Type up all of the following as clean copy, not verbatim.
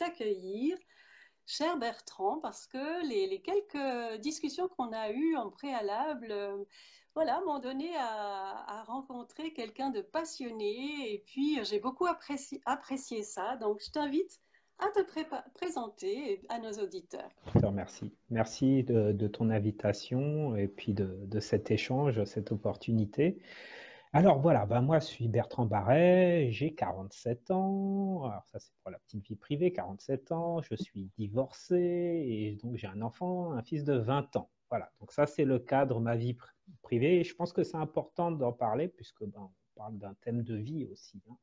t'accueillir, cher Bertrand, parce que les quelques discussions qu'on a eues en préalable, voilà, m'ont donné à rencontrer quelqu'un de passionné. Et puis, j'ai beaucoup apprécié ça. Donc, je t'invite à te présenter à nos auditeurs. Je te remercie. Merci de ton invitation et puis de cet échange, cette opportunité. Alors voilà, ben moi je suis Bertrand Barret, j'ai 47 ans, alors ça c'est pour la petite vie privée, 47 ans, je suis divorcé et donc j'ai un enfant, un fils de 20 ans. Voilà, donc ça c'est le cadre, ma vie privée et je pense que c'est important d'en parler puisque ben, on parle d'un thème de vie aussi, hein.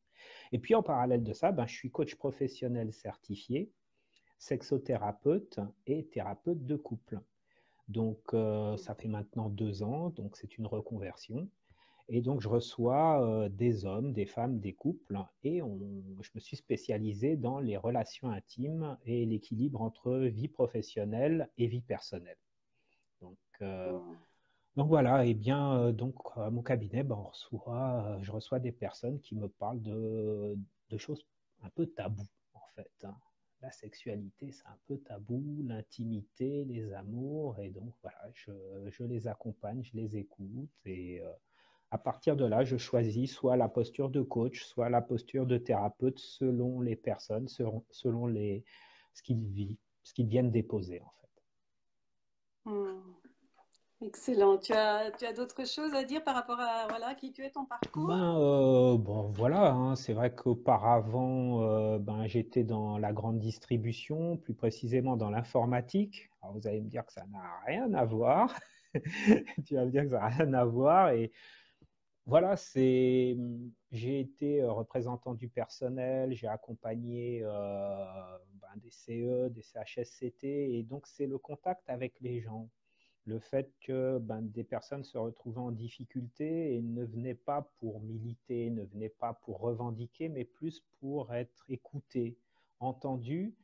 Et puis en parallèle de ça, ben, je suis coach professionnel certifié, sexothérapeute et thérapeute de couple. Donc, ça fait maintenant 2 ans, donc c'est une reconversion. Et donc, je reçois des hommes, des femmes, des couples, et je me suis spécialisé dans les relations intimes et l'équilibre entre vie professionnelle et vie personnelle. Donc, euh, Mm. donc voilà, et bien, donc à mon cabinet, ben, je reçois des personnes qui me parlent de choses un peu taboues, en fait, hein. La sexualité, c'est un peu tabou, l'intimité, les amours, et donc voilà, je les accompagne, je les écoute, et à partir de là, je choisis soit la posture de coach, soit la posture de thérapeute selon les personnes, selon ce qu'ils vivent, ce qu'ils viennent déposer, en fait. Mm. Excellent. Tu as d'autres choses à dire par rapport à voilà, qui tu es, ton parcours? Bon, voilà, hein, c'est vrai qu'auparavant, ben, j'étais dans la grande distribution, plus précisément dans l'informatique. Alors, vous allez me dire que ça n'a rien à voir. Tu vas me dire que ça n'a rien à voir. Et voilà, j'ai été représentant du personnel, j'ai accompagné ben, des CE, des CHSCT, et donc c'est le contact avec les gens. Le fait que ben, des personnes se retrouvaient en difficulté et ne venaient pas pour militer, ne venaient pas pour revendiquer, mais plus pour être écoutées, entendues.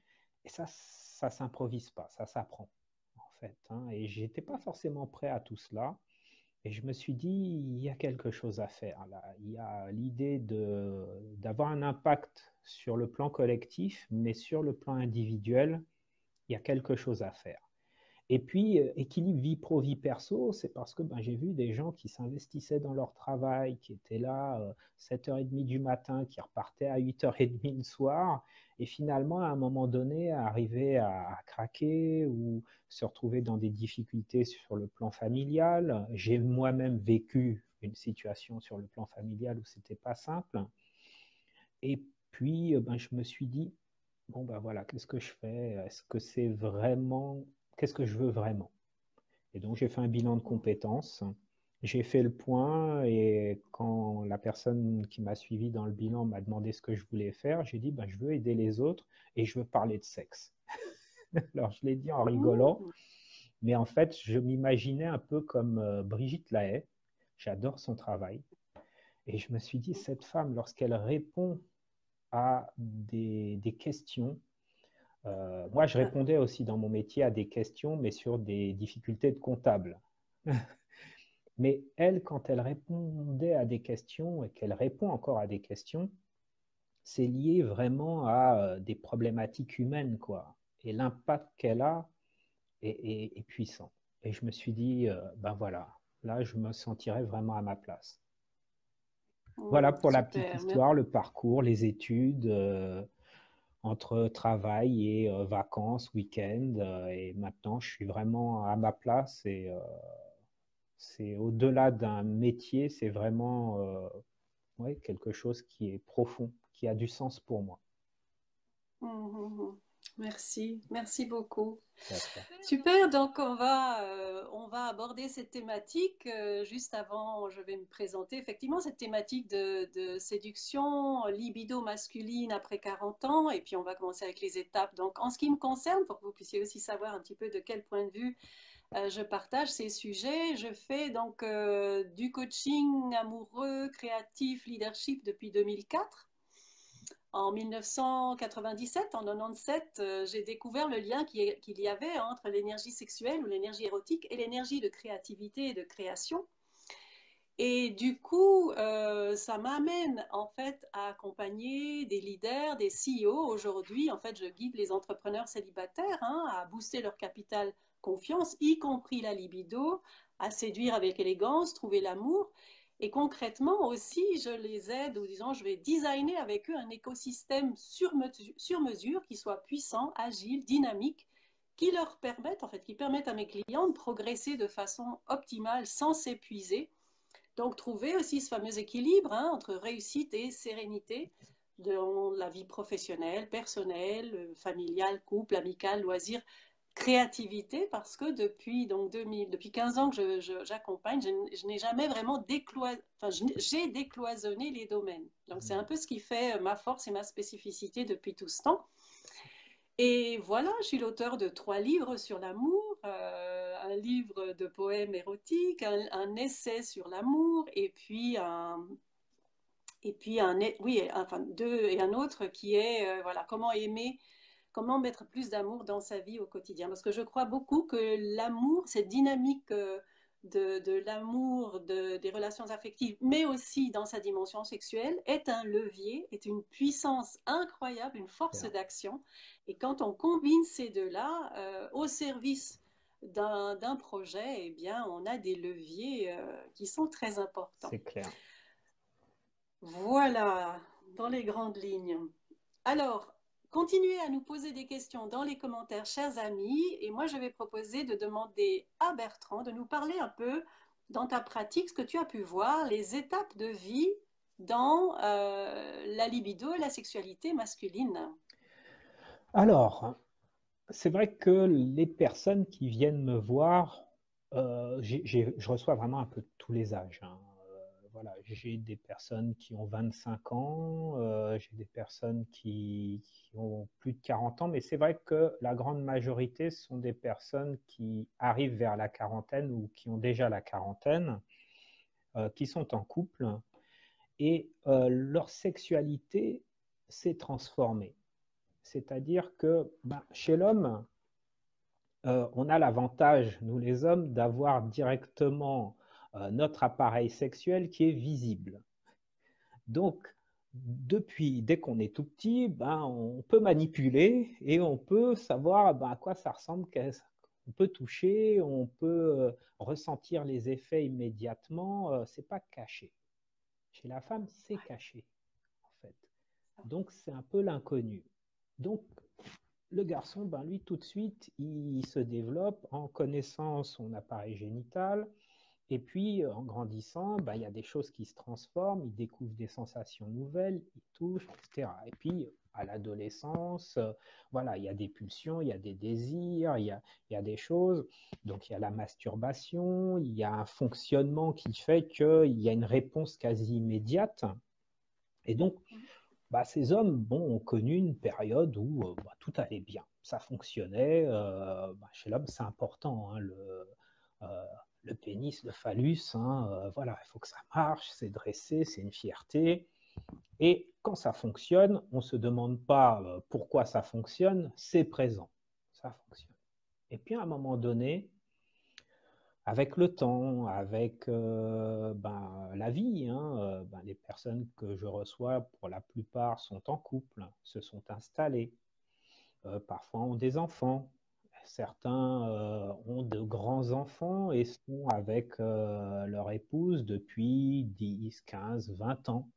Et ça s'improvise pas, ça s'apprend, en fait, hein. Et j'étais pas forcément prêt à tout cela. Et je me suis dit, il y a quelque chose à faire là. Il y a l'idée d'avoir un impact sur le plan collectif, mais sur le plan individuel, il y a quelque chose à faire. Et puis, équilibre vie pro, vie perso, c'est parce que ben, j'ai vu des gens qui s'investissaient dans leur travail, qui étaient là 7h30 du matin, qui repartaient à 8h30 le soir, et finalement, à un moment donné, arriver à craquer ou se retrouver dans des difficultés sur le plan familial. J'ai moi-même vécu une situation sur le plan familial où c'était pas simple. Et puis, ben, je me suis dit, bon, ben voilà, qu'est-ce que je fais? Est-ce que c'est vraiment, qu'est-ce que je veux vraiment? Et donc, j'ai fait un bilan de compétences. J'ai fait le point et quand la personne qui m'a suivi dans le bilan m'a demandé ce que je voulais faire, j'ai dit, ben, je veux aider les autres et je veux parler de sexe. Alors, je l'ai dit en rigolant, Mm. mais en fait, je m'imaginais un peu comme Brigitte Lahaie. J'adore son travail. Et je me suis dit, cette femme, lorsqu'elle répond à des questions. Moi, je répondais aussi dans mon métier à des questions, mais sur des difficultés de comptable. Mais elle, quand elle répondait à des questions et qu'elle répond encore à des questions, c'est lié vraiment à des problématiques humaines, quoi. Et l'impact qu'elle a est puissant. Et je me suis dit, ben voilà, là, je me sentirais vraiment à ma place. Voilà Mm. pour la petite Super. histoire, le parcours, les études. Entre travail et vacances, week-end. Et maintenant, je suis vraiment à ma place et c'est au-delà d'un métier, c'est vraiment ouais, quelque chose qui est profond, qui a du sens pour moi. Mhm. Merci, merci beaucoup. C'est à toi. Super, donc on va aborder cette thématique. Juste avant, je vais me présenter. Effectivement, cette thématique de séduction, libido masculine après 40 ans, et puis on va commencer avec les étapes. Donc, en ce qui me concerne, pour que vous puissiez aussi savoir un petit peu de quel point de vue je partage ces sujets, je fais donc du coaching amoureux, créatif, leadership depuis 2004. En 1997, en 97, j'ai découvert le lien qu'il y avait entre l'énergie sexuelle ou l'énergie érotique et l'énergie de créativité et de création. Et du coup, ça m'amène en fait à accompagner des leaders, des CEO. Aujourd'hui, en fait, je guide les entrepreneurs célibataires hein, à booster leur capital confiance, y compris la libido, à séduire avec élégance, trouver l'amour. Et concrètement aussi, je les aide, ou disons, je vais designer avec eux un écosystème sur mesure qui soit puissant, agile, dynamique, qui leur permette, en fait, qui permette à mes clients de progresser de façon optimale sans s'épuiser. Donc, trouver aussi ce fameux équilibre hein, entre réussite et sérénité dans la vie professionnelle, personnelle, familiale, couple, amicale, loisirs, créativité, parce que depuis 15 ans que j'accompagne, je n'ai jamais vraiment j'ai décloisonné les domaines. Donc, c'est un peu ce qui fait ma force et ma spécificité depuis tout ce temps. Et voilà, je suis l'auteur de 3 livres sur l'amour, un livre de poèmes érotiques, un essai sur l'amour, oui, enfin deux, et un autre qui est voilà, comment aimer, comment mettre plus d'amour dans sa vie au quotidien. Parce que je crois beaucoup que l'amour, cette dynamique de l'amour, des relations affectives, mais aussi dans sa dimension sexuelle, est un levier, est une puissance incroyable, une force d'action. Et quand on combine ces deux-là au service d'un projet, eh bien, on a des leviers qui sont très importants. C'est clair. Voilà, dans les grandes lignes. Alors, continuez à nous poser des questions dans les commentaires, chers amis, et moi je vais proposer de demander à Bertrand de nous parler un peu dans ta pratique, ce que tu as pu voir, les étapes de vie dans la libido et la sexualité masculine. Alors, c'est vrai que les personnes qui viennent me voir, je reçois vraiment un peu de tous les âges, hein. Voilà, j'ai des personnes qui ont 25 ans, j'ai des personnes qui ont plus de 40 ans, mais c'est vrai que la grande majorité sont des personnes qui arrivent vers la quarantaine ou qui ont déjà la quarantaine, qui sont en couple, et leur sexualité s'est transformée. C'est-à-dire que chez l'homme, on a l'avantage, nous les hommes, d'avoir directement notre appareil sexuel qui est visible. Donc, dès qu'on est tout petit, on peut manipuler et on peut savoir à quoi ça ressemble. On peut toucher, on peut ressentir les effets immédiatement. C'est pas caché. Chez la femme, c'est caché, en fait. Donc, c'est un peu l'inconnu. Donc, le garçon, lui, tout de suite, il se développe en connaissant son appareil génital. Et puis, en grandissant, il y a des choses qui se transforment, il découvre des sensations nouvelles, il touche, etc. Et puis, à l'adolescence, voilà, il y a des pulsions, il y a des désirs, il y a des choses. Donc, il y a la masturbation, il y a un fonctionnement qui fait qu'il y a une réponse quasi immédiate. Et donc, ces hommes ont connu une période où tout allait bien, ça fonctionnait. Chez l'homme, c'est important, hein, le pénis, le phallus, hein, voilà, il faut que ça marche, c'est dressé, c'est une fierté. Et quand ça fonctionne, on ne se demande pas pourquoi ça fonctionne, c'est présent, ça fonctionne. Et puis à un moment donné, avec le temps, avec la vie, hein, les personnes que je reçois, pour la plupart, sont en couple, se sont installées, parfois ont des enfants. Certains ont de grands enfants et sont avec leur épouse depuis 10, 15, 20 ans.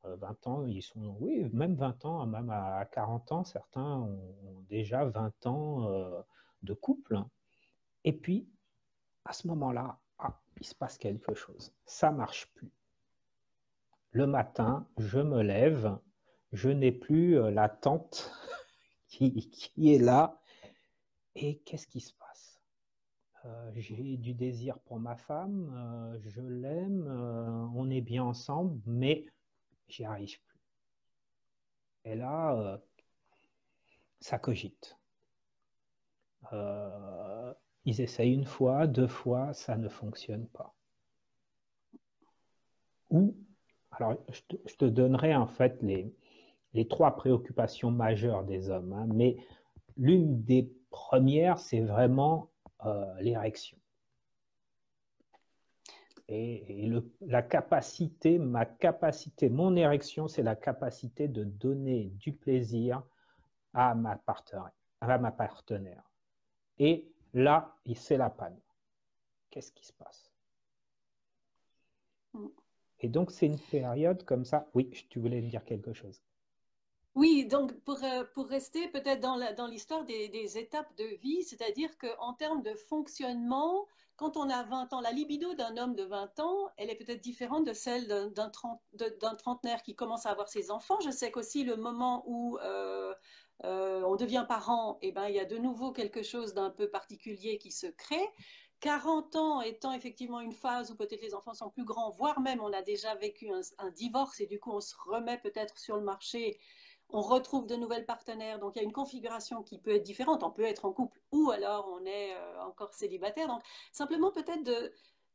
20 ans, ils sont, oui, même 20 ans, même à 40 ans, certains ont déjà 20 ans de couple. Et puis, à ce moment-là, il se passe quelque chose. Ça ne marche plus. Le matin, je me lève, je n'ai plus la tante qui est là. Et qu'est-ce qui se passe? J'ai du désir pour ma femme, je l'aime, on est bien ensemble, mais j'y arrive plus. Et là, ça cogite. Ils essayent une fois, deux fois, ça ne fonctionne pas. Ou, alors, je te donnerai en fait les 3 préoccupations majeures des hommes, hein, mais l'une des premières, c'est vraiment l'érection. la capacité, ma capacité, mon érection, c'est la capacité de donner du plaisir à ma partenaire. À ma partenaire. Et là, c'est la panne. Qu'est-ce qui se passe? Et donc, c'est une période comme ça. Oui, tu voulais me dire quelque chose. Oui, donc pour rester peut-être dans l'histoire des étapes de vie, c'est-à-dire qu'en termes de fonctionnement, quand on a 20 ans, la libido d'un homme de 20 ans, elle est peut-être différente de celle d'un trentenaire qui commence à avoir ses enfants. Je sais qu'aussi le moment où on devient parent, eh ben, il y a de nouveau quelque chose d'un peu particulier qui se crée. 40 ans étant effectivement une phase où peut-être les enfants sont plus grands, voire même on a déjà vécu un divorce et du coup on se remet peut-être sur le marché, on retrouve de nouvelles partenaires. Donc il y a une configuration qui peut être différente. On peut être en couple ou alors on est encore célibataire. Donc simplement peut-être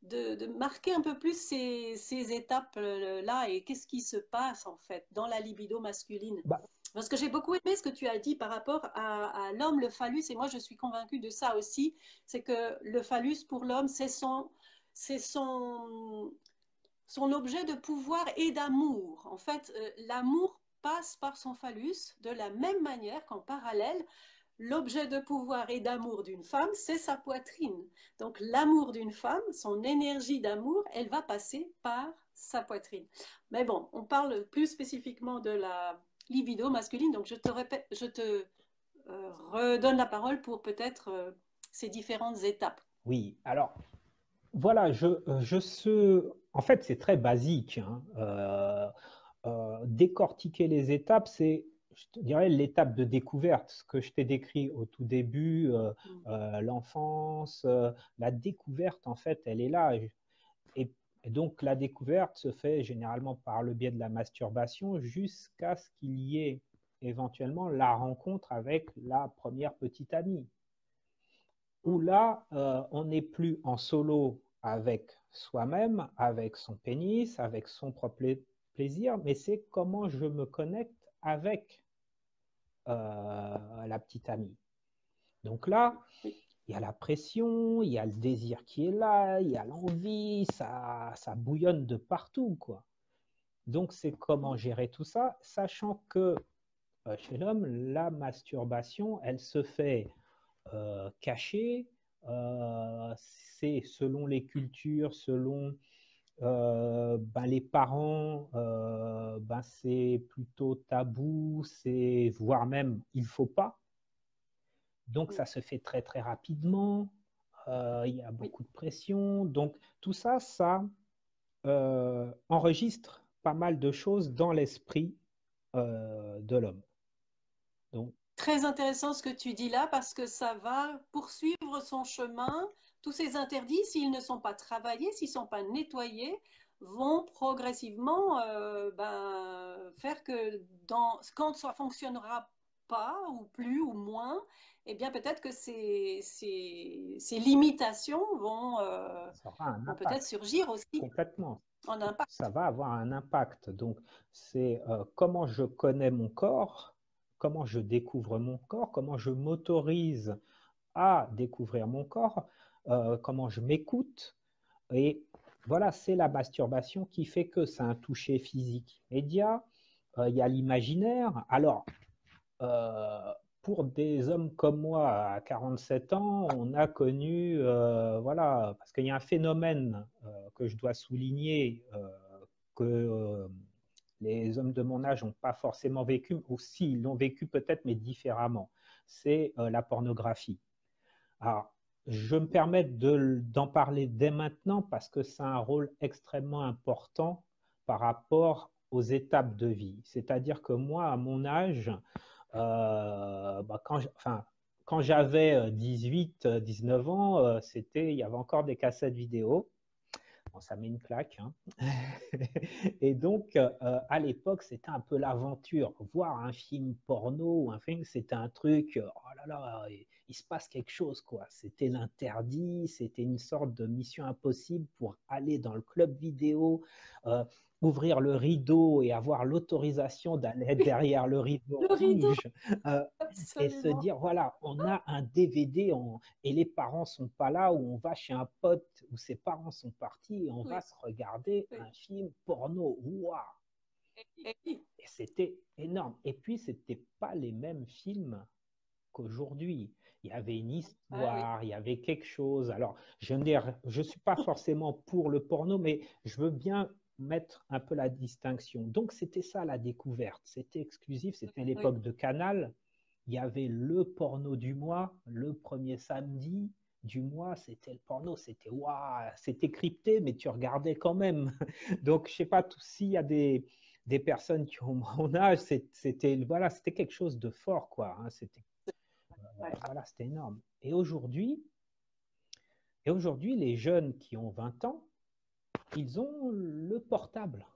de marquer un peu plus ces étapes-là et qu'est-ce qui se passe en fait dans la libido masculine. Bah, Parce que j'ai beaucoup aimé ce que tu as dit par rapport à l'homme, le phallus, et moi je suis convaincue de ça aussi, c'est que le phallus pour l'homme, c'est son objet de pouvoir et d'amour. En fait, l'amour passe par son phallus de la même manière qu'en parallèle, l'objet de pouvoir et d'amour d'une femme, c'est sa poitrine. Donc l'amour d'une femme, son énergie d'amour, elle va passer par sa poitrine. Mais bon, on parle plus spécifiquement de la libido masculine, donc je te redonne la parole pour peut-être ces différentes étapes. oui, alors voilà, en fait, c'est très basique, hein. Décortiquer les étapes, c'est, je te dirais, l'étape de découverte, ce que je t'ai décrit au tout début, l'enfance, la découverte, en fait, elle est là. Et donc, la découverte se fait généralement par le biais de la masturbation jusqu'à ce qu'il y ait éventuellement la rencontre avec la première petite amie où là, on n'est plus en solo avec soi-même, avec son pénis, avec son propre plaisir, mais c'est comment je me connecte avec la petite amie. Donc là, il y a la pression, il y a le désir qui est là, il y a l'envie, ça bouillonne de partout, quoi. Donc c'est comment gérer tout ça, sachant que chez l'homme, la masturbation, elle se fait cachée. C'est selon les cultures, selon ben, les parents, ben, c'est plutôt tabou, c'est voire même il faut pas. Donc ça se fait très très rapidement. Il y a Oui. beaucoup de pression. Donc tout ça, ça enregistre pas mal de choses dans l'esprit de l'homme. Donc Très intéressant ce que tu dis là parce que ça va poursuivre son chemin. Tous ces interdits, s'ils ne sont pas travaillés, s'ils ne sont pas nettoyés, vont progressivement faire que quand ça fonctionnera pas ou plus ou moins, eh bien peut-être que ces limitations ça aura un vont peut-être impact surgir aussi complètement. en impact. Ça va avoir un impact. Donc, c'est comment je connais mon corps, comment je découvre mon corps, comment je m'autorise à découvrir mon corps, comment je m'écoute. Et voilà, c'est la masturbation qui fait que c'est un toucher physique immédiat. Il y a l'imaginaire. Alors, euh, pour des hommes comme moi à 47 ans, on a connu, voilà, parce qu'il y a un phénomène que je dois souligner, que les hommes de mon âge n'ont pas forcément vécu, ou si, ils l'ont vécu peut-être, mais différemment. C'est la pornographie. Alors, je me permets d'en parler dès maintenant parce que c'est un rôle extrêmement important par rapport aux étapes de vie. C'est-à-dire que moi, à mon âge, quand j'avais 18, 19 ans, il y avait encore des cassettes vidéo. Bon, ça met une claque, hein. Et donc, à l'époque, c'était un peu l'aventure. Voir un film porno ou un film, c'était un truc, oh là là, il se passe quelque chose, quoi. C'était l'interdit, c'était une sorte de mission impossible pour aller dans le club vidéo, euh, ouvrir le rideau et avoir l'autorisation d'aller derrière le rideau Le rideau, rouge, euh, et se absolument. dire, voilà, on a un DVD et les parents sont pas là, ou on va chez un pote où ses parents sont partis et on va Oui, se regarder oui. un film porno. Waouh! Et oui, Et c'était énorme. Et puis, c'était pas les mêmes films qu'aujourd'hui. Il y avait une ah oui, histoire, il y avait quelque chose. Alors, je ne suis pas forcément pour le porno, mais je veux bien mettre un peu la distinction. Donc, c'était ça la découverte. C'était exclusif, c'était oui. l'époque de Canal. Il y avait le porno du mois, le premier samedi du mois, c'était le porno. C'était waouh, c'était crypté, mais tu regardais quand même. Donc, je sais pas s'il y a des personnes qui ont mon âge, c'était voilà, c'était quelque chose de fort, quoi. Hein. C'était Ouais. voilà, c'était énorme. Et aujourd'hui, les jeunes qui ont 20 ans, ils ont le portable,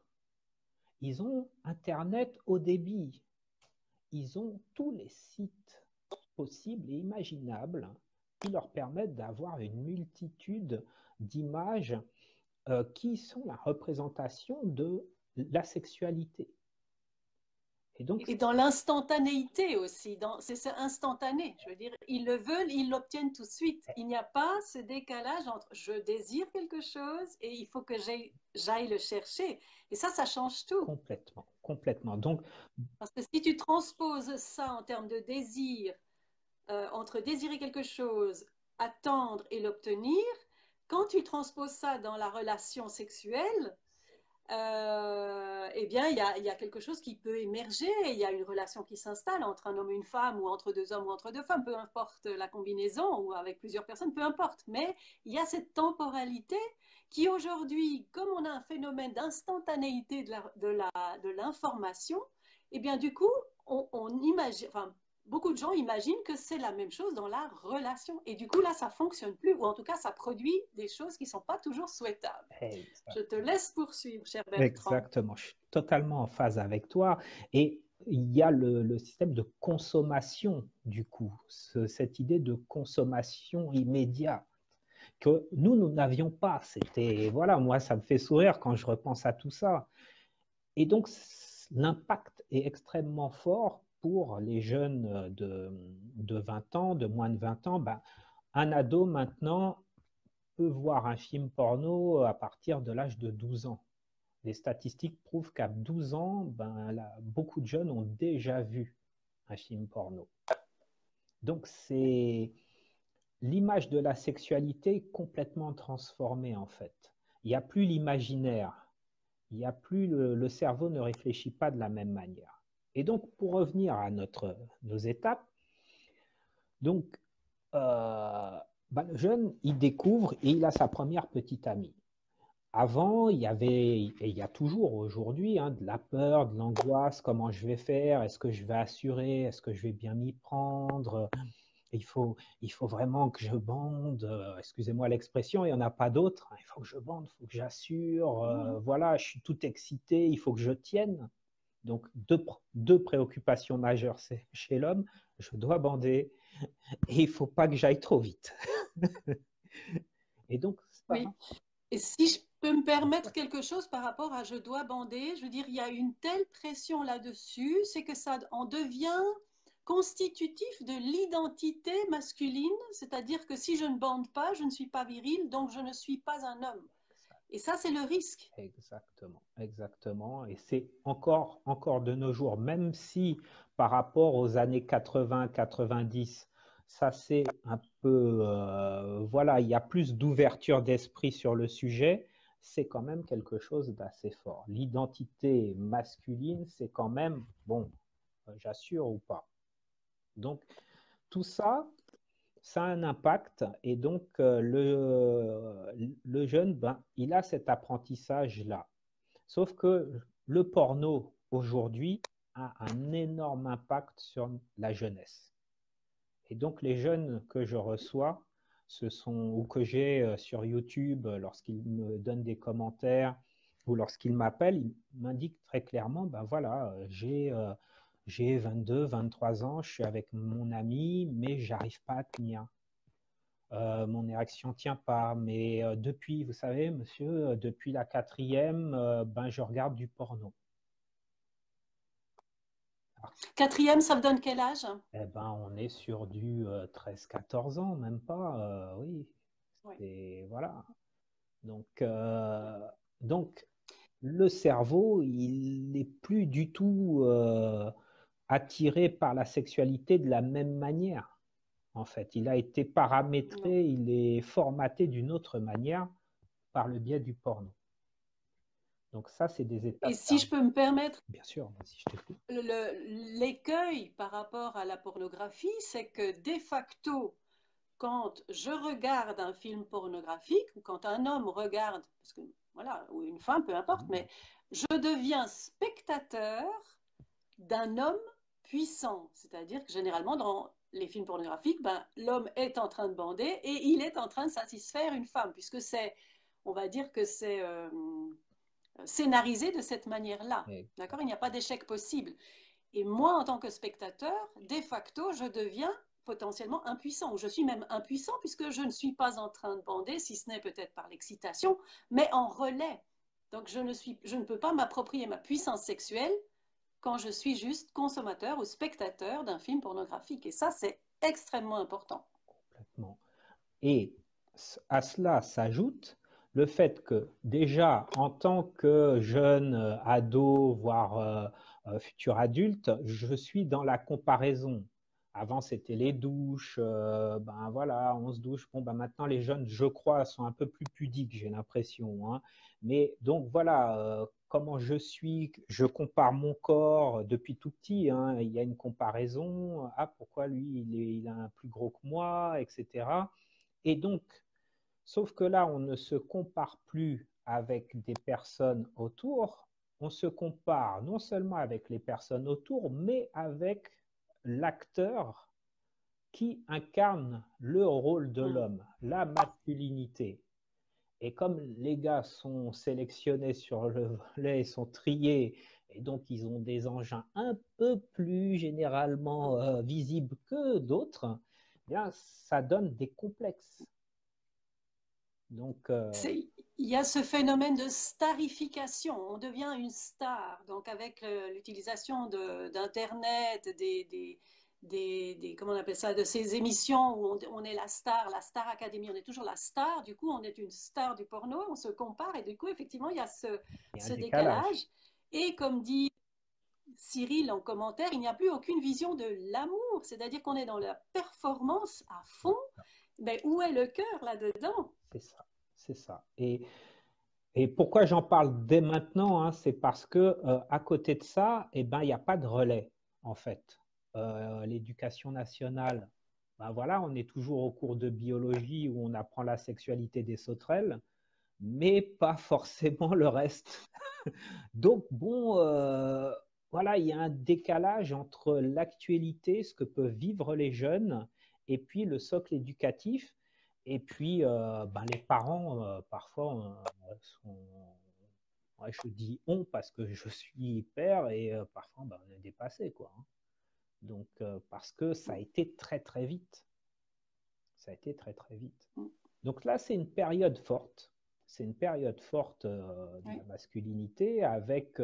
ils ont Internet haut débit, ils ont tous les sites possibles et imaginables qui leur permettent d'avoir une multitude d'images qui sont la représentation de la sexualité. Et donc, Et dans l'instantanéité aussi, c'est instantané. Je veux dire, ils le veulent, ils l'obtiennent tout de suite. Il n'y a pas ce décalage entre je désire quelque chose et il faut que j'aille le chercher. Et ça change tout. complètement, complètement. Donc, Parce que si tu transposes ça en termes de désir, entre désirer quelque chose, attendre et l'obtenir, quand tu transposes ça dans la relation sexuelle, eh bien, il y a quelque chose qui peut émerger. Il y a une relation qui s'installe entre un homme et une femme, ou entre deux hommes ou entre deux femmes, peu importe la combinaison, ou avec plusieurs personnes, peu importe. Mais il y a cette temporalité qui aujourd'hui, comme on a un phénomène d'instantanéité de l'information, eh bien, du coup, on imagine, enfin, beaucoup de gens imaginent que c'est la même chose dans la relation. Et du coup, là, ça fonctionne plus, ou en tout cas, ça produit des choses qui ne sont pas toujours souhaitables. Je te laisse poursuivre, cher Bertrand. exactement, je suis totalement en phase avec toi. Et il y a le système de consommation, du coup, cette idée de consommation immédiate que nous n'avions pas. C'était, voilà, moi, ça me fait sourire quand je repense à tout ça. Et donc, l'impact est extrêmement fort pour les jeunes de 20 ans, de moins de 20 ans. Ben, un ado maintenant peut voir un film porno à partir de l'âge de 12 ans. Les statistiques prouvent qu'à 12 ans, ben, là, beaucoup de jeunes ont déjà vu un film porno. Donc, c'est l'image de la sexualité complètement transformée, en fait. Il n'y a plus l'imaginaire. Il n'y a plus le cerveau ne réfléchit pas de la même manière. Et donc, pour revenir à nos étapes, donc, ben, le jeune, il découvre et il a sa première petite amie. Avant, il y avait, et il y a toujours aujourd'hui, hein, de la peur, de l'angoisse, comment je vais faire, est-ce que je vais assurer, est-ce que je vais bien m'y prendre, il faut vraiment que je bande, excusez-moi l'expression, il n'y en a pas d'autre, hein, il faut que je bande, il faut que j'assure, voilà, je suis tout excité, il faut que je tienne. Donc, deux préoccupations majeures chez l'homme, je dois bander et il ne faut pas que j'aille trop vite. Et donc, ça, Oui. Et si je peux me permettre quelque chose par rapport à je dois bander, je veux dire, il y a une telle pression là-dessus, c'est que ça en devient constitutif de l'identité masculine, c'est-à-dire que si je ne bande pas, je ne suis pas viril, donc je ne suis pas un homme. Et ça, c'est le risque. exactement, exactement. Et c'est encore de nos jours, même si par rapport aux années 80-90, ça c'est un peu, voilà, il y a plus d'ouverture d'esprit sur le sujet, c'est quand même quelque chose d'assez fort. L'identité masculine, c'est quand même, bon, j'assure ou pas. Donc, tout ça, ça a un impact et donc le jeune, ben, il a cet apprentissage-là. Sauf que le porno aujourd'hui a un énorme impact sur la jeunesse. Et donc les jeunes que je reçois, ou que j'ai sur YouTube lorsqu'ils me donnent des commentaires ou lorsqu'ils m'appellent, ils m'indiquent très clairement, ben voilà, j'ai 22, 23 ans, je suis avec mon ami, mais j'arrive pas à tenir. Mon érection tient pas. Mais depuis, vous savez, monsieur, depuis la quatrième, ben, je regarde du porno. Alors, Quatrième, ça me donne quel âge? eh ben, on est sur du 13-14 ans, même pas. Oui, Oui, c'est voilà. Donc, oui. donc, le cerveau, il n'est plus du tout attiré par la sexualité de la même manière. En fait, il a été Non. paramétré, il est formaté d'une autre manière par le biais du porno. Donc ça, c'est des Et étapes. si je peux me permettre, Bien sûr, si je t'écoute. l'écueil par rapport à la pornographie, c'est que de facto, quand je regarde un film pornographique ou quand un homme regarde, parce que voilà, ou une femme, peu importe, mais je deviens spectateur d'un homme puissant. C'est-à-dire que généralement, dans les films pornographiques, ben, l'homme est en train de bander et il est en train de satisfaire une femme, puisque c'est, on va dire que c'est scénarisé de cette manière-là. D'accord? Il n'y a pas d'échec possible. Et moi, en tant que spectateur, de facto, je deviens potentiellement impuissant, ou je suis même impuissant puisque je ne suis pas en train de bander, si ce n'est peut-être par l'excitation, mais en relais. Donc je ne peux pas m'approprier ma puissance sexuelle quand je suis juste consommateur ou spectateur d'un film pornographique. Et ça, c'est extrêmement important. Complètement. Et à cela s'ajoute le fait que déjà, en tant que jeune ado, voire futur adulte, je suis dans la comparaison. Avant, c'était les douches, ben voilà, on se douche. Bon, ben maintenant, les jeunes, je crois, sont un peu plus pudiques, j'ai l'impression, hein. Mais donc voilà, comment je suis, je compare mon corps depuis tout petit, hein. Il y a une comparaison. Ah, pourquoi lui, il a un plus gros que moi, etc. Et donc, sauf que là, on ne se compare plus avec des personnes autour, on se compare non seulement avec les personnes autour, mais avec l'acteur qui incarne le rôle de Mm. l'homme, la masculinité. Et comme les gars sont sélectionnés sur le volet, sont triés, et donc ils ont des engins un peu plus généralement visibles que d'autres, eh bien, ça donne des complexes. Donc, Il y a ce phénomène de starification. On devient une star. Donc, avec l'utilisation d'Internet, comment on appelle ça, de ces émissions où on est la Star Academy, on est toujours la star. Du coup, on est une star du porno, on se compare et du coup, effectivement, il y a il y a un ce décalage. décalage. Et comme dit Cyril en commentaire, il n'y a plus aucune vision de l'amour. C'est-à-dire qu'on est dans la performance à fond. Mais où est le cœur là-dedans? C'est ça, c'est ça. Et pourquoi j'en parle dès maintenant, hein, c'est parce que à côté de ça, eh ben, il n'y a pas de relais, en fait. L'éducation nationale, ben voilà, on est toujours au cours de biologie où on apprend la sexualité des sauterelles, mais pas forcément le reste. Donc, bon, voilà, il y a un décalage entre l'actualité, ce que peuvent vivre les jeunes, et puis le socle éducatif. Et puis, ben, les parents, parfois, sont, ouais, je dis on parce que je suis père, et parfois, ben, on est dépassé, quoi, hein. Donc, parce que ça a été très, très vite. Ça a été très, très vite. Donc là, c'est une période forte. C'est une période forte de la Oui. masculinité avec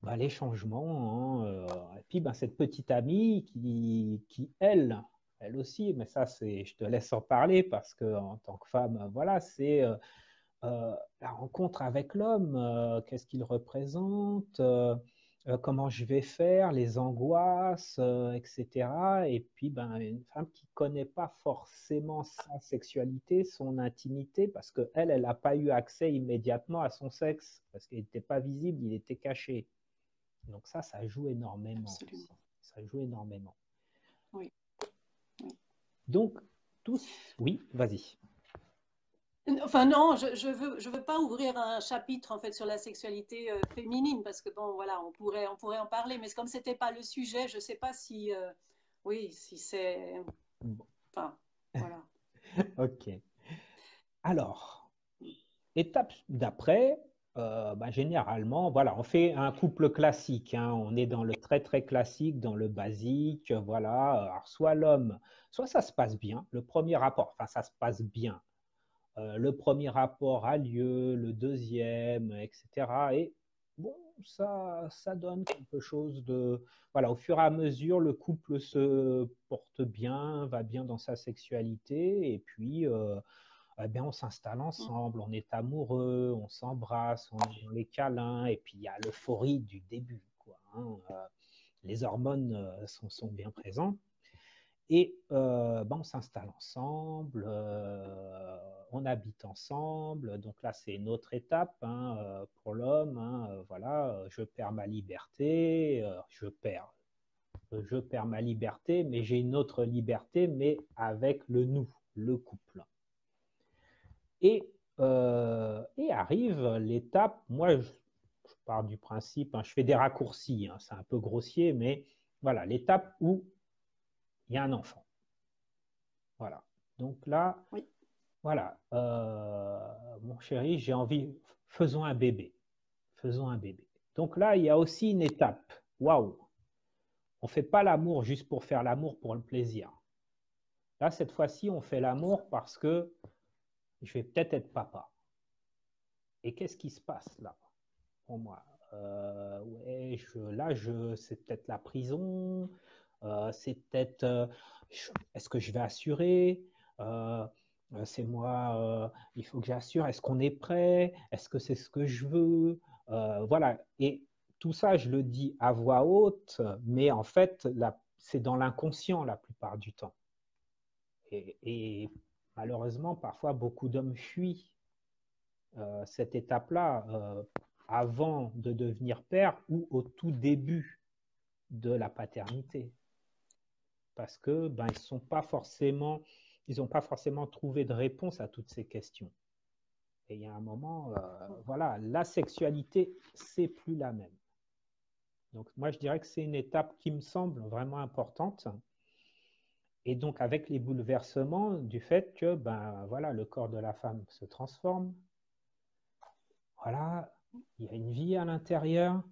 bah, les changements, hein, et puis ben, cette petite amie qui elle aussi, mais ça, c'est, je te laisse en parler parce que en tant que femme, voilà, c'est la rencontre avec l'homme, qu'est-ce qu'il représente, comment je vais faire, les angoisses, etc. Et puis, ben, une femme qui ne connaît pas forcément sa sexualité, son intimité, parce qu'elle, elle n'a pas eu accès immédiatement à son sexe, parce qu'il n'était pas visible, il était caché. Donc ça joue énormément aussi. Absolument. Ça joue énormément. Oui. Oui. Donc, tous, oui, vas-y. Enfin non, je veux pas ouvrir un chapitre en fait sur la sexualité féminine parce que bon voilà, on pourrait en parler, mais comme c'était pas le sujet, je sais pas si oui, si c'est Bon, enfin voilà. ok. Alors, étape d'après, Généralement, voilà, on fait un couple classique, hein, on est dans le très très classique, dans le basique, voilà. Alors, soit l'homme, soit ça se passe bien, le premier rapport, enfin ça se passe bien. Le premier rapport a lieu, le deuxième, etc. Et bon, ça donne quelque chose de... Voilà, au fur et à mesure, le couple se porte bien, va bien dans sa sexualité, et puis eh bien, on s'installe ensemble, on est amoureux, on s'embrasse, on est dans les câlins, et puis il y a l'euphorie du début, quoi, hein. Les hormones sont bien présentes. Et on s'installe ensemble, on habite ensemble. Donc là, c'est une autre étape, hein, pour l'homme, hein, voilà, je perds ma liberté, je perds ma liberté, mais j'ai une autre liberté, mais avec le nous, le couple. Et arrive l'étape, moi je pars du principe, hein, je fais des raccourcis, hein, c'est un peu grossier, mais voilà, l'étape où il y a un enfant. Voilà. Donc là, Oui. voilà, mon chéri, j'ai envie, faisons un bébé. Faisons un bébé. Donc là, il y a aussi une étape. Waouh! On ne fait pas l'amour juste pour faire l'amour pour le plaisir. Là, cette fois-ci, on fait l'amour parce que je vais peut-être être papa. Et qu'est-ce qui se passe là pour moi? Ouais, c'est peut-être la prison, c'est peut-être, est-ce que je vais assurer? Euh, c'est moi, il faut que j'assure. Est-ce qu'on est prêt? Est-ce que c'est ce que je veux? Voilà. Et tout ça, je le dis à voix haute, mais en fait, c'est dans l'inconscient la plupart du temps. Et malheureusement, parfois, beaucoup d'hommes fuient cette étape-là avant de devenir père ou au tout début de la paternité. Parce que ils n'ont pas forcément trouvé de réponse à toutes ces questions. Et il y a un moment, voilà, la sexualité, c'est plus la même. Donc moi, je dirais que c'est une étape qui me semble vraiment importante. Et donc avec les bouleversements du fait que voilà, le corps de la femme se transforme, voilà, il y a une vie à l'intérieur,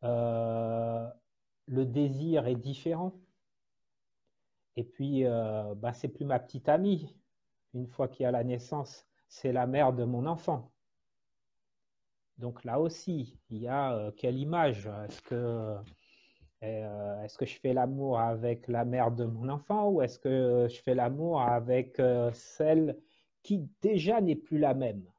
le désir est différent. Et puis, c'est plus ma petite amie. Une fois qu'il y a la naissance, c'est la mère de mon enfant. Donc là aussi, il y a quelle image? Est-ce que je fais l'amour avec la mère de mon enfant ou est-ce que je fais l'amour avec celle qui déjà n'est plus la même?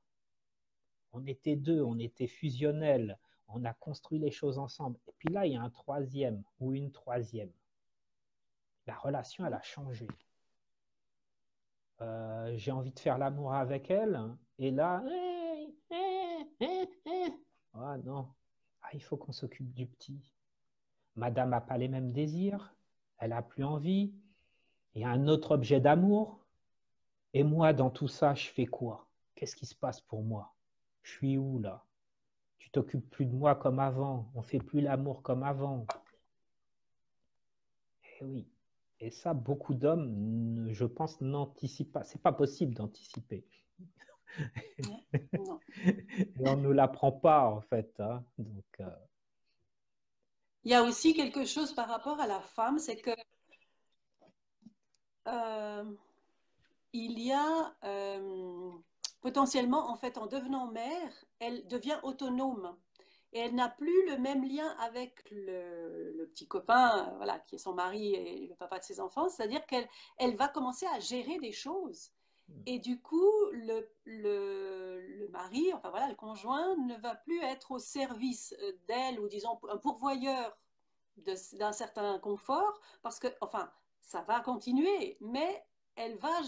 On était deux, on était fusionnels, on a construit les choses ensemble. Et puis là, il y a un troisième ou une troisième. La relation, elle a changé. J'ai envie de faire l'amour avec elle. Et là, ah non, il faut qu'on s'occupe du petit. Madame n'a pas les mêmes désirs, elle n'a plus envie. Il y a un autre objet d'amour. Et moi, dans tout ça, je fais quoi? Qu'est-ce qui se passe pour moi? Je suis où là? Tu t'occupes plus de moi comme avant. On fait plus l'amour comme avant. Eh oui. Et ça, beaucoup d'hommes, je pense, n'anticipent pas. C'est pas possible d'anticiper. Non. Et on ne nous l'apprend pas, en fait, hein. Donc, Il y a aussi quelque chose par rapport à la femme, c'est que euh, il y a potentiellement, en fait, en devenant mère, elle devient autonome. Et elle n'a plus le même lien avec le petit copain, voilà, qui est son mari et le papa de ses enfants. C'est-à-dire qu'elle va commencer à gérer des choses. Et du coup, le mari, enfin voilà, le conjoint, ne va plus être au service d'elle ou disons un pourvoyeur d'un certain confort, parce que, enfin, ça va continuer, mais elle va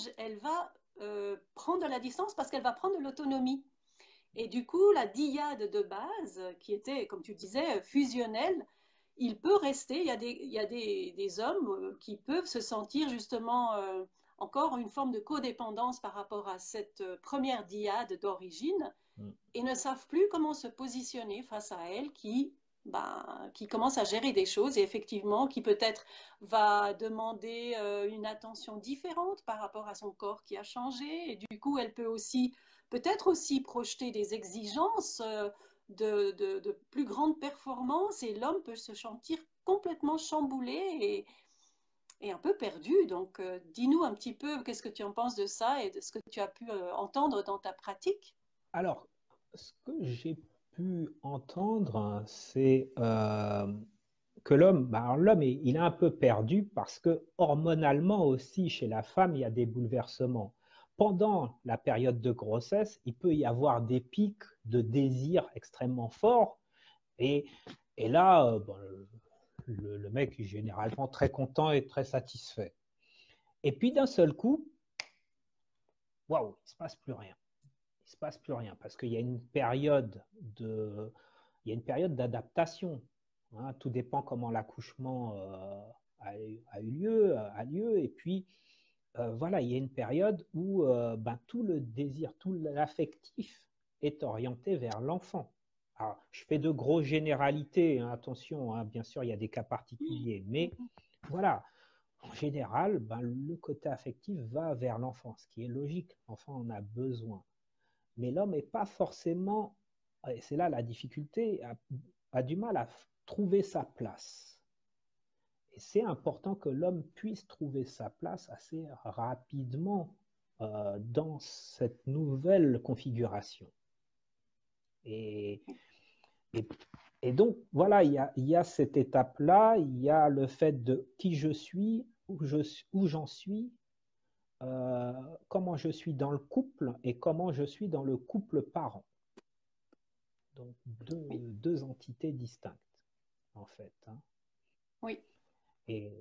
prendre de la distance parce qu'elle va prendre de l'autonomie. Et du coup, la dyade de base, qui était, comme tu disais, fusionnelle, il peut rester, il y a des hommes qui peuvent se sentir justement encore une forme de codépendance par rapport à cette première dyade d'origine et ne savent plus comment se positionner face à elle qui commence à gérer des choses et effectivement qui peut-être va demander une attention différente par rapport à son corps qui a changé et du coup elle peut aussi peut-être aussi projeter des exigences de plus grande performance et l'homme peut se sentir complètement chamboulé et un peu perdu. Donc, dis-nous un petit peu qu'est-ce que tu en penses de ça et de ce que tu as pu entendre dans ta pratique. Alors, ce que j'ai pu entendre, c'est que l'homme, bah, l'homme, il est un peu perdu parce que hormonalement aussi, chez la femme, il y a des bouleversements. Pendant la période de grossesse, il peut y avoir des pics de désir extrêmement forts. Et, et là, bon, le mec est généralement très content et très satisfait. Et puis d'un seul coup, waouh, il ne se passe plus rien. Il ne se passe plus rien parce qu'il y a une période il y a une période d'adaptation. Hein. Tout dépend comment l'accouchement a lieu. Et puis, voilà, il y a une période où ben, tout le désir, tout l'affectif est orienté vers l'enfant. Alors, je fais de grosses généralités, hein, attention, hein, bien sûr, il y a des cas particuliers, mais voilà, en général, ben, le côté affectif va vers l'enfant, ce qui est logique, l'enfant en a besoin. Mais l'homme n'est pas forcément, et c'est là la difficulté, a du mal à trouver sa place. Et c'est important que l'homme puisse trouver sa place assez rapidement dans cette nouvelle configuration. Et, et, et donc, voilà, il y a cette étape-là, il y a le fait de qui je suis, où j'en suis, euh, comment je suis dans le couple et comment je suis dans le couple parent. Donc, Oui, deux entités distinctes, en fait. Hein. oui. Et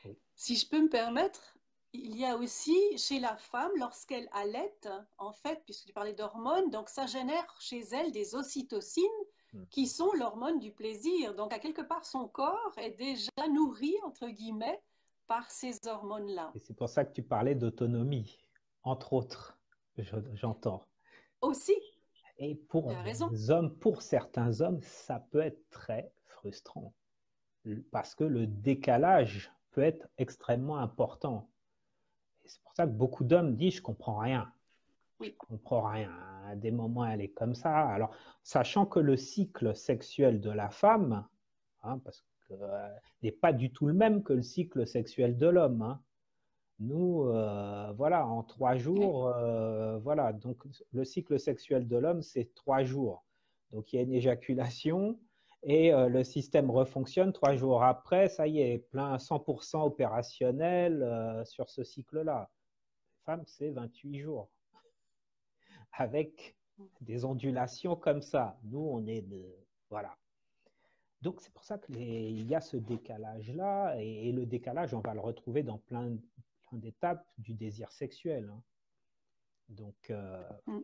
oui. Si je peux me permettre, il y a aussi chez la femme, lorsqu'elle allaite, en fait, puisque tu parlais d'hormones, donc ça génère chez elle des ocytocines qui Mhm. sont l'hormone du plaisir. Donc, à quelque part, son corps est déjà nourri, entre guillemets, par ces hormones-là. Et c'est pour ça que tu parlais d'autonomie, entre autres, j'entends. Aussi, Et tu pour as raison. les hommes, pour certains hommes, ça peut être très frustrant parce que le décalage peut être extrêmement important. Et c'est pour ça que beaucoup d'hommes disent, je comprends rien. Je Oui, comprends rien. À des moments, elle est comme ça. Alors, sachant que le cycle sexuel de la femme, hein, parce que, n'est pas du tout le même que le cycle sexuel de l'homme. Hein. Nous, voilà, en 3 jours, voilà. Donc, le cycle sexuel de l'homme, c'est 3 jours. Donc, il y a une éjaculation et le système refonctionne 3 jours après. Ça y est, plein 100% opérationnel sur ce cycle-là. Femme, c'est 28 jours avec des ondulations comme ça. Nous, on est de, voilà. Donc, c'est pour ça qu'il y a ce décalage-là. Et le décalage, on va le retrouver dans plein d'étapes du désir sexuel. Hein. Donc, mm,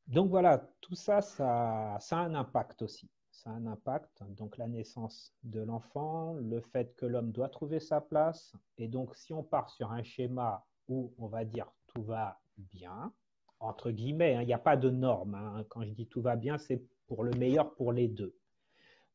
donc voilà, tout ça, ça a un impact aussi. Ça a un impact. Donc la naissance de l'enfant, le fait que l'homme doit trouver sa place. Et donc si on part sur un schéma où on va dire tout va bien, entre guillemets, hein, il n'y a pas de norme. Hein. Quand je dis tout va bien, c'est pour le meilleur pour les deux.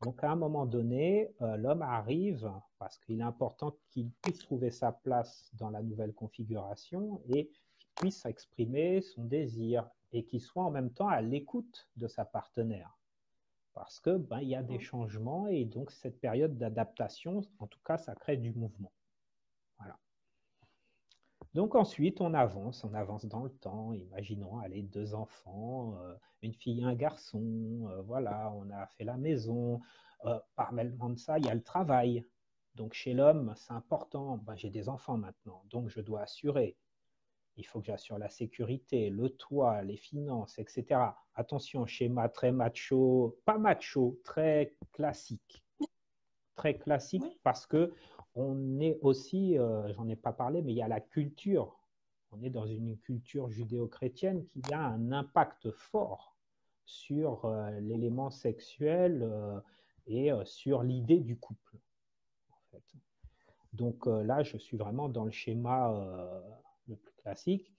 Donc à un moment donné, l'homme arrive, parce qu'il est important qu'il puisse trouver sa place dans la nouvelle configuration et qu'il puisse exprimer son désir et qu'il soit en même temps à l'écoute de sa partenaire. Parce que ben, il y a des mm. changements et donc cette période d'adaptation, en tout cas, ça crée du mouvement. Voilà. Donc ensuite, on avance dans le temps. Imaginons, allez, 2 enfants, une fille et un garçon. Voilà, on a fait la maison. Parallèlement de ça, il y a le travail. Donc chez l'homme, c'est important. Ben, j'ai des enfants maintenant, donc je dois assurer. Il faut que j'assure la sécurité, le toit, les finances, etc. Attention, schéma très macho, pas macho, très classique Oui, parce que on est aussi, j'en ai pas parlé, mais il y a la culture. On est dans une culture judéo-chrétienne qui a un impact fort sur l'élément sexuel et sur l'idée du couple. En fait. Donc là, je suis vraiment dans le schéma le plus classique.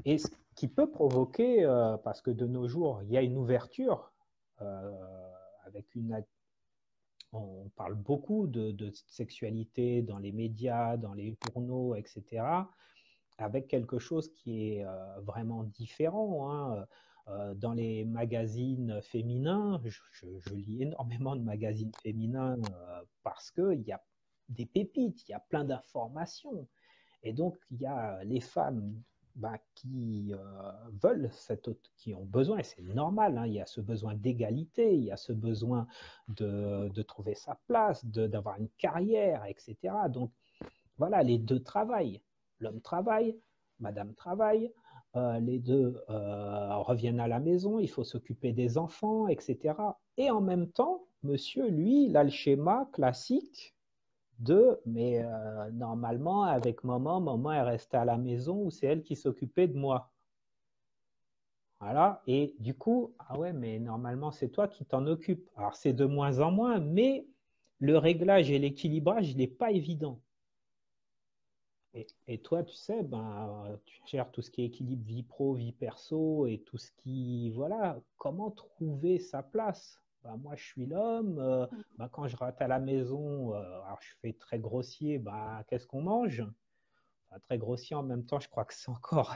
Et ce qui peut provoquer, parce que de nos jours, il y a une ouverture avec on parle beaucoup de sexualité dans les médias, dans les journaux, etc. avec quelque chose qui est vraiment différent, hein. Dans les magazines féminins, je lis énormément de magazines féminins parce qu'il y a des pépites, il y a plein d'informations. Et donc, il y a les femmes qui veulent, qui ont besoin, et c'est normal, hein, il y a ce besoin d'égalité, il y a ce besoin de trouver sa place, d'avoir une carrière, etc. Donc, voilà, les deux travaillent. L'homme travaille, madame travaille, les deux reviennent à la maison, il faut s'occuper des enfants, etc. Et en même temps, monsieur, lui, il a le schéma classique mais normalement, avec maman, maman, elle restait à la maison ou c'est elle qui s'occupait de moi. Voilà, et du coup, ah ouais, mais normalement, c'est toi qui t'en occupes. Alors, c'est de moins en moins, mais le réglage et l'équilibrage, il n'est pas évident. Et toi, tu sais, tu gères tout ce qui est équilibre vie pro, vie perso et tout ce qui, voilà, comment trouver sa place? Moi, je suis l'homme. Quand je rate à la maison, alors je fais très grossier, qu'est-ce qu'on mange? Très grossier en même temps, je crois que c'est encore,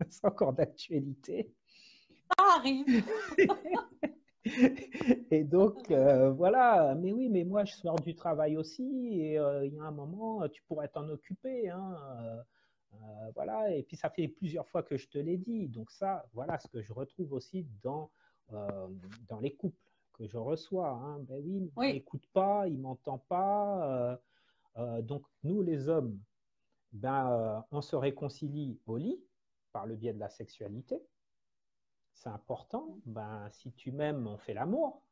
c'est encore d'actualité. Ça arrive. Et donc, voilà, mais oui, mais moi, je sors du travail aussi, et il y a un moment, tu pourrais t'en occuper, hein, voilà, et puis ça fait plusieurs fois que je te l'ai dit, donc ça, voilà ce que je retrouve aussi dans les couples que je reçois, hein. Ben oui, mais il Oui, m'écoute pas, il m'entend pas, donc nous, les hommes, on se réconcilie au lit par le biais de la sexualité, c'est important, si tu m'aimes, on fait l'amour.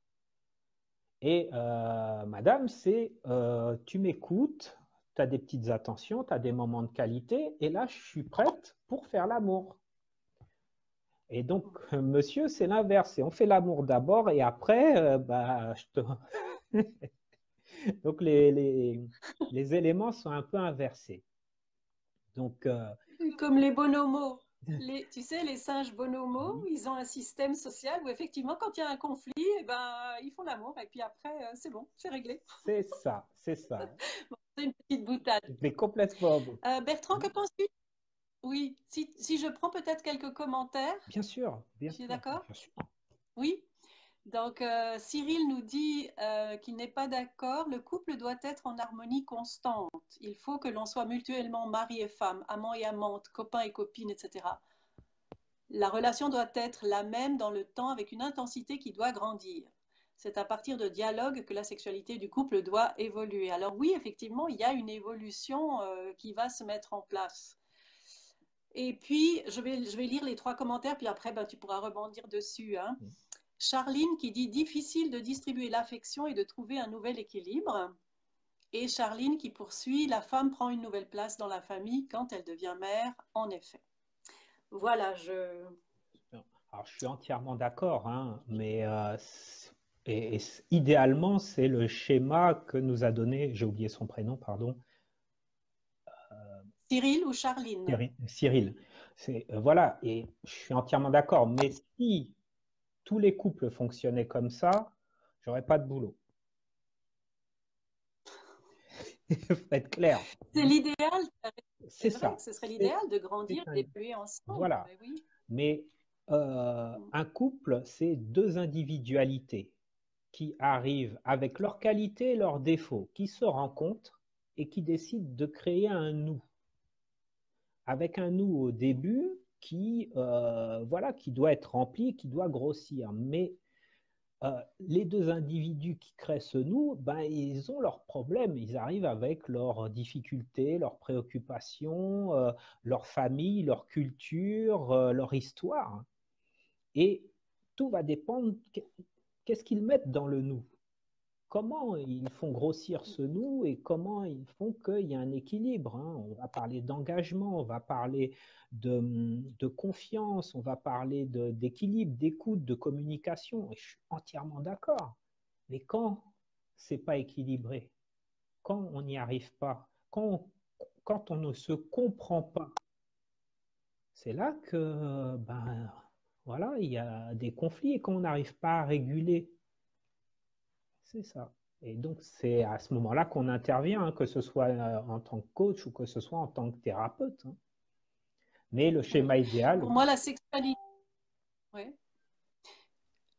Et madame, c'est tu m'écoutes, tu as des petites attentions, tu as des moments de qualité, et là, je suis prête pour faire l'amour. Et donc, monsieur, c'est l'inverse. On fait l'amour d'abord et après, je te... Donc, les éléments sont un peu inversés. Donc, comme les bonhomos. Tu sais, les singes bonhomos, ils ont un système social où effectivement, quand il y a un conflit, eh ben, ils font l'amour et puis après, c'est bon, c'est réglé. c'est ça, c'est ça. Bon, c'est une petite boutade. Mais complètement. Bertrand, que penses-tu? Oui, si je prends peut-être quelques commentaires, Bien tu es sûr, d'accord? bien sûr. Oui. Donc, Cyril nous dit qu'il n'est pas d'accord. Le couple doit être en harmonie constante. Il faut que l'on soit mutuellement mari et femme, amant et amante, copain et copine, etc. La relation doit être la même dans le temps avec une intensité qui doit grandir. C'est à partir de dialogue que la sexualité du couple doit évoluer. Alors oui, effectivement, il y a une évolution qui va se mettre en place. Et puis, je vais lire les trois commentaires, puis après, tu pourras rebondir dessus, hein. Charline qui dit difficile de distribuer l'affection et de trouver un nouvel équilibre. Et Charline qui poursuit la femme prend une nouvelle place dans la famille quand elle devient mère, en effet. Voilà, Alors, je suis entièrement d'accord, hein, mais idéalement, c'est le schéma que nous a donné, j'ai oublié son prénom, pardon, Cyril ou Charline? Cyril. Voilà, et je suis entièrement d'accord, mais si tous les couples fonctionnaient comme ça, j'aurais pas de boulot. Il faut être clair. C'est l'idéal, c'est C'est vrai, ça. ce serait l'idéal de grandir, Un- d'évoluer ensemble. voilà. Mais oui. Mais un couple, c'est deux individualités qui arrivent avec leurs qualités et leurs défauts, qui se rencontrent et qui décident de créer un nous. Avec un nous au début qui doit être rempli, qui doit grossir. Mais les deux individus qui créent ce nous, ils ont leurs problèmes. Ils arrivent avec leurs difficultés, leurs préoccupations, leur famille, leur culture, leur histoire. Et tout va dépendre qu'est-ce qu'ils mettent dans le nous. Comment ils font grossir ce nous et comment ils font qu'il y ait un équilibre, hein. On va parler d'engagement, on va parler de confiance, on va parler d'équilibre, d'écoute, de communication. Et je suis entièrement d'accord. Mais quand c'est pas équilibré, quand on n'y arrive pas, quand on ne se comprend pas, c'est là que voilà, il y a des conflits et qu'on n'arrive pas à réguler. C'est ça. Et donc, c'est à ce moment-là qu'on intervient, hein, que ce soit en tant que coach ou que ce soit en tant que thérapeute, hein. Mais le Oui. schéma idéal, Pour moi, ouais.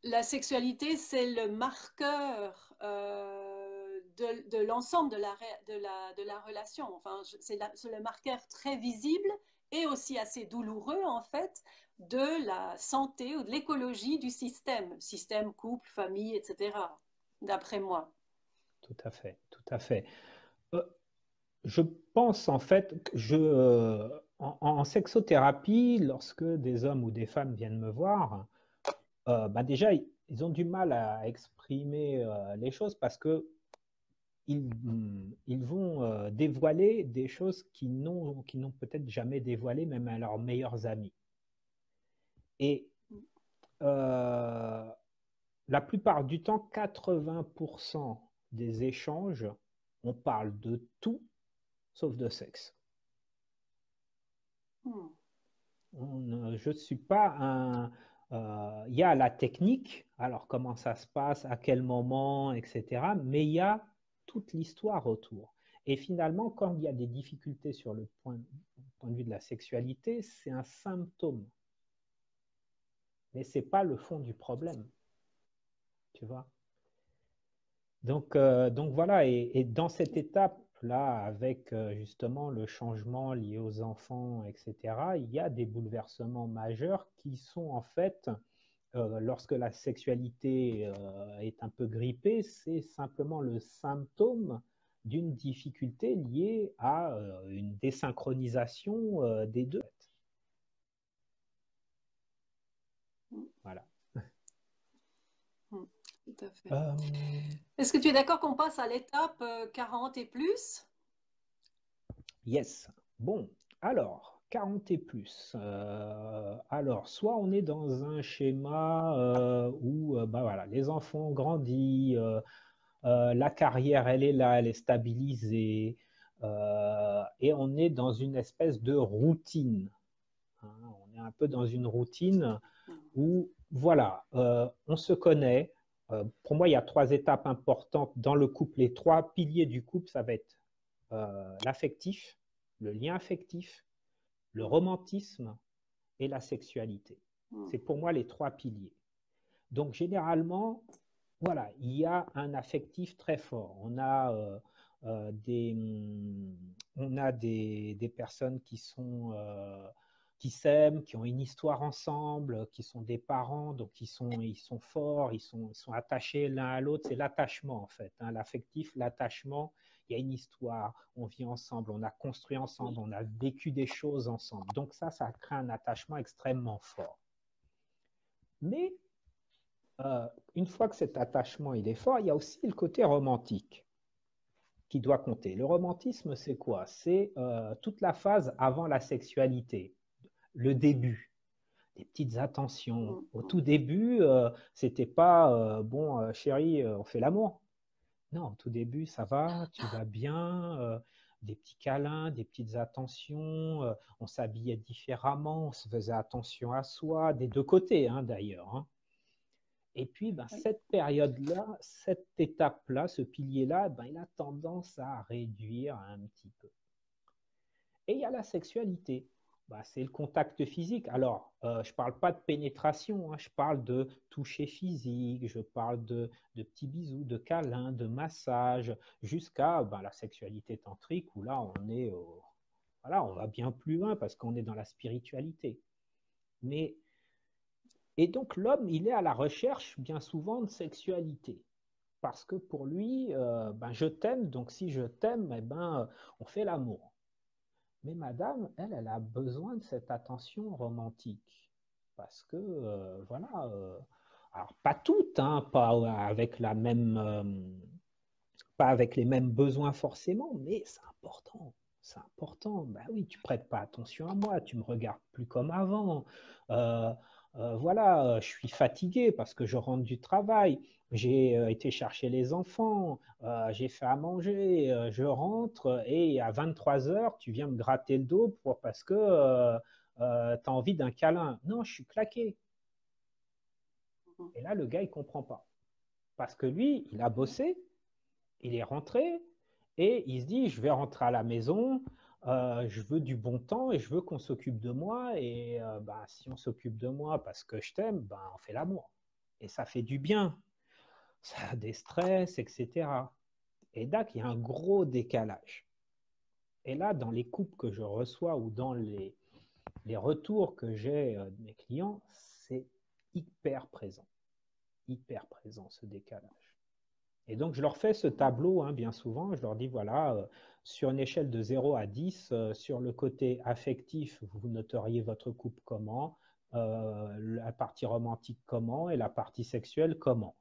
La sexualité, c'est le marqueur de l'ensemble de la relation. Enfin, c'est le marqueur très visible et aussi assez douloureux, en fait, de la santé ou de l'écologie du système couple, famille, etc., d'après moi. tout à fait, tout à fait. Euh, je pense en fait que en sexothérapie, lorsque des hommes ou des femmes viennent me voir, bah déjà, ils ont du mal à exprimer les choses parce que ils vont dévoiler des choses qui n'ont peut-être jamais dévoilées, même à leurs meilleurs amis. Et euh, la plupart du temps, 80% des échanges, on parle de tout sauf de sexe. Hmm. Je ne suis pas un... Il y a la technique, alors comment ça se passe, à quel moment, etc. Mais il y a toute l'histoire autour. Et finalement, quand il y a des difficultés sur le point de vue de la sexualité, c'est un symptôme. Mais ce n'est pas le fond du problème, tu vois. Donc voilà, et dans cette étape-là, avec justement le changement lié aux enfants, etc., il y a des bouleversements majeurs qui sont en fait, lorsque la sexualité est un peu grippée, c'est simplement le symptôme d'une difficulté liée à une désynchronisation des deux. Hmm. Voilà. Hmm. Tout à fait. Euh, Est-ce que tu es d'accord qu'on passe à l'étape 40 et plus? Yes. Bon, alors, 40 et plus. Alors, soit on est dans un schéma où bah voilà, les enfants ont grandi, la carrière, elle est là, elle est stabilisée, et on est dans une espèce de routine, hein. On est un peu dans une routine où, voilà, on se connaît. Pour moi, il y a trois étapes importantes dans le couple. Les trois piliers du couple, ça va être l'affectif, le lien affectif, le romantisme et la sexualité. Hmm. C'est pour moi les trois piliers. Donc généralement, voilà, il y a un affectif très fort. Euh, des, on a des personnes qui s'aiment, qui ont une histoire ensemble, qui sont des parents, donc ils sont forts, ils sont attachés l'un à l'autre. C'est l'attachement en fait, hein, l'affectif, l'attachement. Il y a une histoire, on vit ensemble, on a construit ensemble, on a vécu des choses ensemble. Donc ça crée un attachement extrêmement fort. Mais une fois que cet attachement il est fort, il y a aussi le côté romantique qui doit compter. Le romantisme, c'est quoi? C'est toute la phase avant la sexualité, le début, des petites attentions. Au Hmm. tout début, c'était pas bon, chérie, on fait l'amour. Non, au tout début, ça va, tu vas bien, des petits câlins, des petites attentions, on s'habillait différemment, on se faisait attention à soi, des deux côtés hein, d'ailleurs, hein. Et puis, ben, Oui. cette période-là, cette étape-là, ce pilier-là, ben, il a tendance à réduire un petit peu. Et il y a la sexualité. Ben, c'est le contact physique. Alors, je ne parle pas de pénétration, hein, je parle de toucher physique, je parle de petits bisous, de câlins, de massages, jusqu'à ben, la sexualité tantrique, où là, voilà, on va bien plus loin parce qu'on est dans la spiritualité. Mais et donc l'homme, il est à la recherche bien souvent de sexualité. Parce que pour lui, ben, je t'aime, donc si je t'aime, eh ben, on fait l'amour. Mais madame, elle a besoin de cette attention romantique. Parce que, voilà, alors pas toutes, hein, pas avec les mêmes besoins forcément, mais c'est important. C'est important. Ben oui, tu prêtes pas attention à moi, tu me regardes plus comme avant. Euh, voilà, je suis fatigué parce que je rentre du travail. J'ai été chercher les enfants, j'ai fait à manger, je rentre et à 23 heures, tu viens me gratter le dos parce que tu as envie d'un câlin. Non, je suis claqué. Et là, le gars, il comprend pas. Parce que lui, il a bossé, il est rentré et il se dit, je vais rentrer à la maison, Je veux du bon temps et je veux qu'on s'occupe de moi. Et ben, si on s'occupe de moi parce que je t'aime, ben, on fait l'amour. Et ça fait du bien. Ça déstresse, etc. Et là, il y a un gros décalage. Et là, dans les couples que je reçois ou dans les retours que j'ai de mes clients, c'est hyper présent ce décalage. Et donc, je leur fais ce tableau, hein, bien souvent. Je leur dis, voilà, sur une échelle de 0 à 10, sur le côté affectif, vous noteriez votre couple comment, la partie romantique comment et la partie sexuelle comment.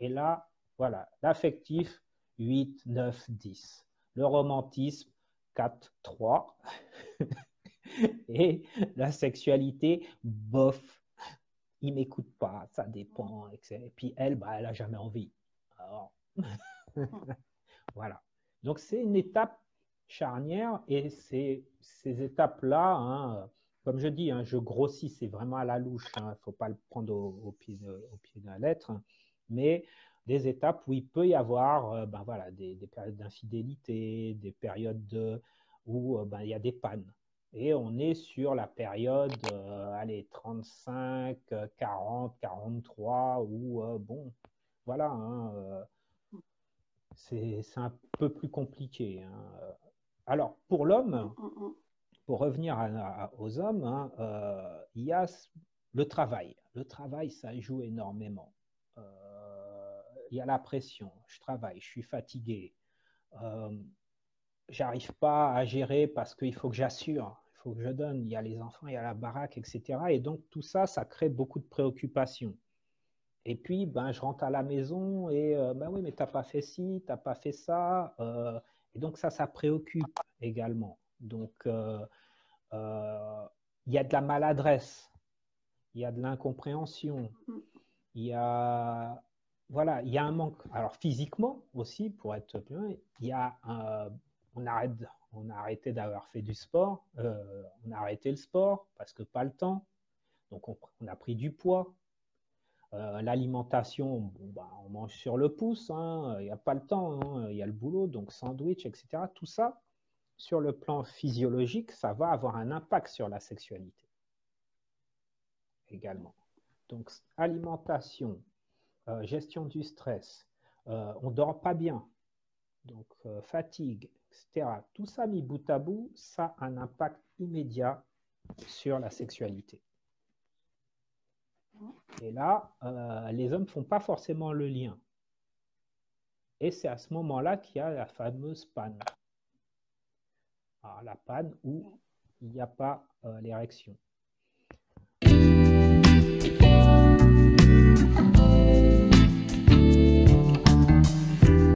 Et là, voilà, l'affectif, 8, 9, 10. Le romantisme, 4, 3. Et la sexualité, bof, il m'écoute pas, ça dépend. Et puis elle, bah, elle a jamais envie. Alors, voilà. Donc c'est une étape charnière et ces étapes-là, hein, comme je dis, hein, je grossis, c'est vraiment à la louche, il ne faut pas le prendre au pied de la lettre, hein, mais des étapes où il peut y avoir ben voilà, des périodes d'infidélité, des périodes où ben, il y a des pannes. Et on est sur la période, allez, 35, 40, 43, où, bon, voilà, hein, c'est un peu plus compliqué, hein. Alors, pour l'homme, pour revenir aux hommes, hein, il y a le travail. Le travail, ça joue énormément. Il y a la pression. Je travaille, je suis fatigué. Euh, J'arrive pas à gérer parce qu'il faut que j'assure, il faut que je donne. Il y a les enfants, il y a la baraque, etc. Et donc, tout ça, ça crée beaucoup de préoccupations. Et puis, ben, je rentre à la maison et ben oui, mais t'as pas fait ci, t'as pas fait ça. Et donc ça préoccupe également. Donc, euh, il y a de la maladresse, il y a de l'incompréhension, il y a, voilà, il y a un manque. Alors physiquement aussi, pour être plus loin, il y a on arrête, on a arrêté d'avoir fait du sport, on a arrêté le sport parce que pas le temps. Donc on a pris du poids. L'alimentation, bon, bah, on mange sur le pouce, hein, il n'y a pas le temps, hein, il y a le boulot, donc sandwich, etc. Tout ça, sur le plan physiologique, ça va avoir un impact sur la sexualité également. Donc, alimentation, gestion du stress, on ne dort pas bien, donc fatigue, etc. Tout ça mis bout à bout, ça a un impact immédiat sur la sexualité. Et là, les hommes ne font pas forcément le lien. Et c'est à ce moment-là qu'il y a la fameuse panne. Alors, la panne où il n'y a pas l'érection.